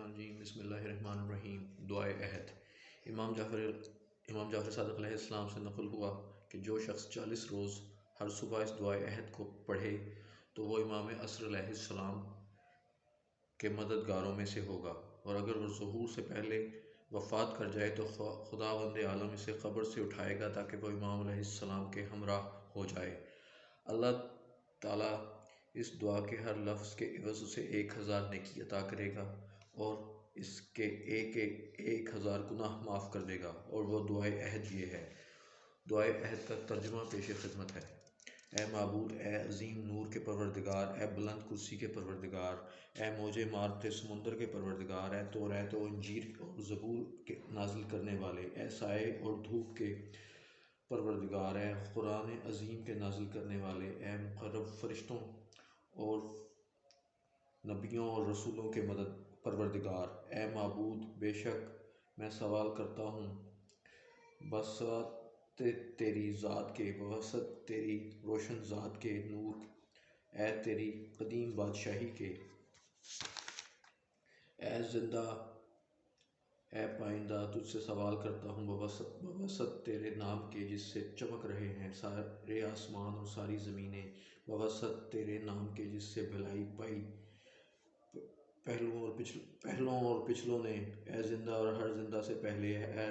الرجیم بسم اللہ الرحمن الرحیم۔ دعائے عہد۔ امام جعفر صادق علیہ السلام سے نقل ہوا کہ جو شخص 40 روز ہر صبح اس دعائے عہد کو پڑھے تو وہ امام عصر علیہ السلام کے مددگاروں میں سے ہوگا، اور اگر وہ ظہور سے پہلے وفات کر جائے تو خداوند عالم اسے قبر سے اٹھائے گا تاکہ وہ امام علیہ السلام کے ہمراہ ہو جائے۔ اللہ تعالیٰ اس دعا کے ہر لفظ کے عوض اسے 1000 نیکی عطا کرے گا اور اس کے 1000 گناہ معاف کر دے گا، اور وہ دعائے عہد یہ ہے۔ دعائے عہد کا ترجمہ پیش خدمت ہے۔ اے معبود، اے عظیم نور کے پروردگار، اے بلند کرسی کے پروردگار، اے موجے مارتے سمندر کے پروردگار، اے توریت و انجیل اور زبور کے نازل کرنے والے، اے سائے اور دھوپ کے پروردگار، اے قرآن عظیم کے نازل کرنے والے، اے مقرب فرشتوں اور نبیوں اور رسولوں کے پروردگار۔ اے معبود، بے شک میں سوال کرتا ہوں بواسطہ تیری ذات کے، بواسطہ تیری روشن ذات کے نور، اے تیری قدیم بادشاہی کے، اے زندہ اے پائندہ، تجھ سے سوال کرتا ہوں بواسطہ تیرے نام کے جس سے چمک رہے ہیں سارے آسمان اور ساری زمینیں، بواسطہ تیرے نام کے جس سے بھلائی پائی پہلوں اور پچھلوں نے، اے زندہ اور ہر زندہ سے پہلے، اے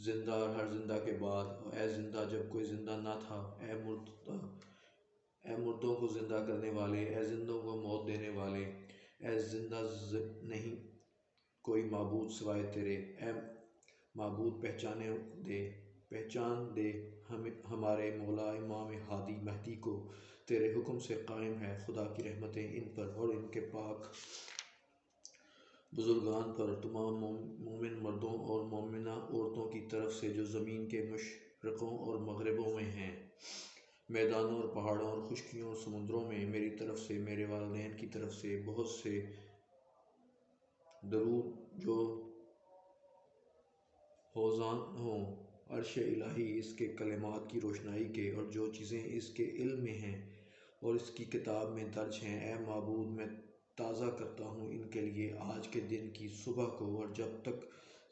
زندہ اور ہر زندہ کے بعد، اے زندہ جب کوئی زندہ نہ تھا، اے مردوں کو زندہ کرنے والے، اے زندوں کو موت دینے والے، اے زندہ نہیں کوئی معبود سوائے تیرے، اے معبود پہچان دے ہمارے مولا امام ہادی مہدی کو، تیرے حکم سے قائم ہے، خدا کی رحمتیں ان پر اور ان کے پاک بزرگان پر، تمام مومن مردوں اور مومنہ عورتوں کی طرف سے جو زمین کے مشرقوں اور مغربوں میں ہیں، میدانوں اور پہاڑوں اور خشکیوں اور سمندروں میں، میری طرف سے، میرے والدین کی طرف سے، بہت سے درود جو ہوزان ہوں عرش الہی اس کے کلمات کی روشنائی کے، اور جو چیزیں اس کے علم میں ہیں اور اس کی کتاب میں درج ہیں۔ اے معبود، میں تازہ کرتا ہوں ان کے لیے آج کے دن کی صبح کو، اور جب تک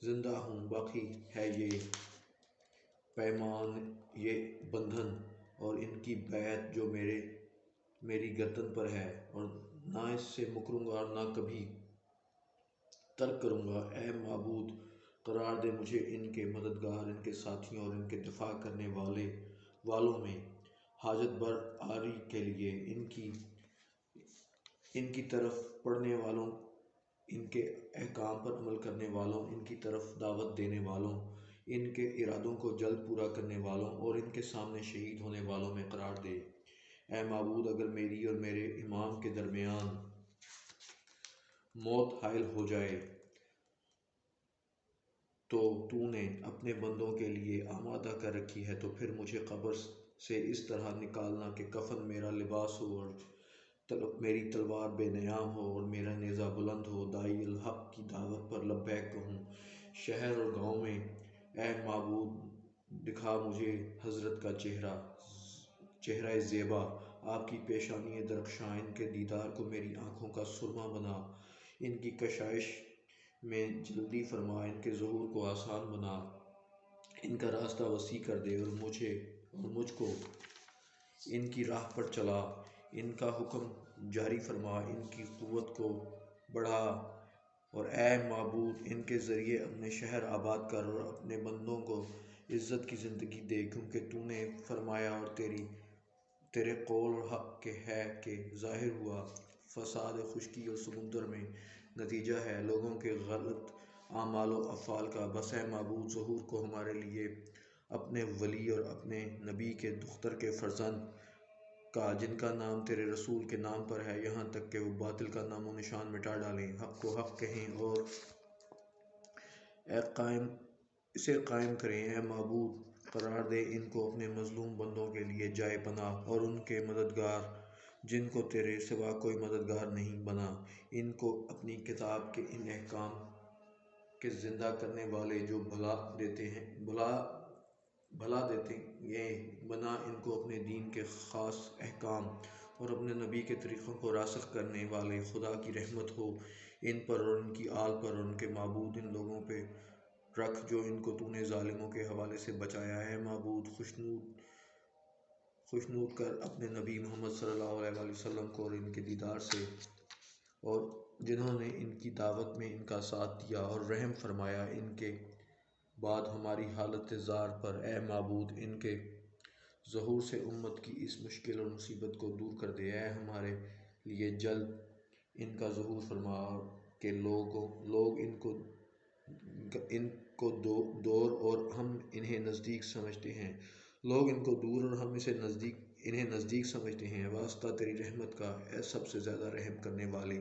زندہ ہوں باقی ہے یہ پیمان، یہ بندھن اور ان کی بیعت جو میری گردن پر ہے، اور نہ اس سے مکروں گا اور نہ کبھی ترک کروں گا۔ اے معبود، قرار دے مجھے ان کے مددگار، ان کے ساتھیوں اور ان کے دفاع کرنے والوں میں، حاجت بر آری کے لیے، ان کی طرف پڑھنے والوں، ان کے احکام پر عمل کرنے والوں، ان کی طرف دعوت دینے والوں، ان کے ارادوں کو جلد پورا کرنے والوں اور ان کے سامنے شہید ہونے والوں میں قرار دے۔ اے معبود، اگر میری اور میرے امام کے درمیان موت حائل ہو جائے تو نے اپنے بندوں کے لیے آمادہ کر رکھی ہے، تو پھر مجھے قبر سے اس طرح نکالنا کہ کفن میرا لباس ہو اور میری تلوار بے نیام ہو اور میرا نیزہ بلند ہو، داعی الحق کی دعوت پر لبیک کہوں شہر اور گاؤں میں۔ اے معبود، دکھا مجھے حضرت کا چہرہ زیبا، آپ کی پیشانی درخشاں، ان کے دیدار کو میری آنکھوں کا سرما بنا، ان کی کشائش میں جلدی فرما، ان کے ظہور کو آسان بنا، ان کا راستہ وسیع کر دے اور مجھ کو ان کی راہ پر چلا، ان کا حکم جاری فرما، ان کی قوت کو بڑھا، اور اے معبود ان کے ذریعے اپنے شہر آباد کر اور اپنے بندوں کو عزت کی زندگی دے، کیونکہ تو نے فرمایا اور تیرے قول اور حق کے ہے کہ ظاہر ہوا۔ فساد خشکی اور سمندر میں نتیجہ ہے لوگوں کے غلط اعمال و افعال کا، بس اے معبود ظہور کو ہمارے لیے اپنے ولی اور اپنے نبی کے دختر کے فرزند کا، جن کا نام تیرے رسول کے نام پر ہے، یہاں تک کہ وہ باطل کا نام و نشان مٹا ڈالیں، حق کو حق کہیں اور اسے قائم کریں۔ اے معبود، قرار دے ان کو اپنے مظلوم بندوں کے لیے جائے پناہ اور ان کے مددگار، جن کو تیرے سوا کوئی مددگار نہیں بنا، ان کو اپنی کتاب کے ان احکام کے زندہ کرنے والے جو بھلا دیتے ہیں بنا، ان کو اپنے دین کے خاص احکام اور اپنے نبی کے طریقوں کو راسخ کرنے والے، خدا کی رحمت ہو ان پر اور ان کی آل پر اور ان کے معبود ان لوگوں پہ رکھ جو ان کو تو نے ظالموں کے حوالے سے بچایا ہے۔ معبود خوشنود کر اپنے نبی محمد صلی اللہ علیہ وآلہ وسلم کو اور ان کے دیدار سے، اور جنہوں نے ان کی دعوت میں ان کا ساتھ دیا، اور رحم فرمایا ان کے بعد ہماری حالت زار پر۔ اے معبود ان کے ظہور سے امت کی اس مشکل اور مصیبت کو دور کر دے۔ اے ہمارے لیے جلد ان کا ظہور فرما کہ لوگ ان کو دور اور ہم انہیں نزدیک سمجھتے ہیں۔ لوگ ان کو دور اور ہم انہیں نزدیک سمجھتے ہیں۔ واسطہ تیری رحمت کا، اے سب سے زیادہ رحم کرنے والے۔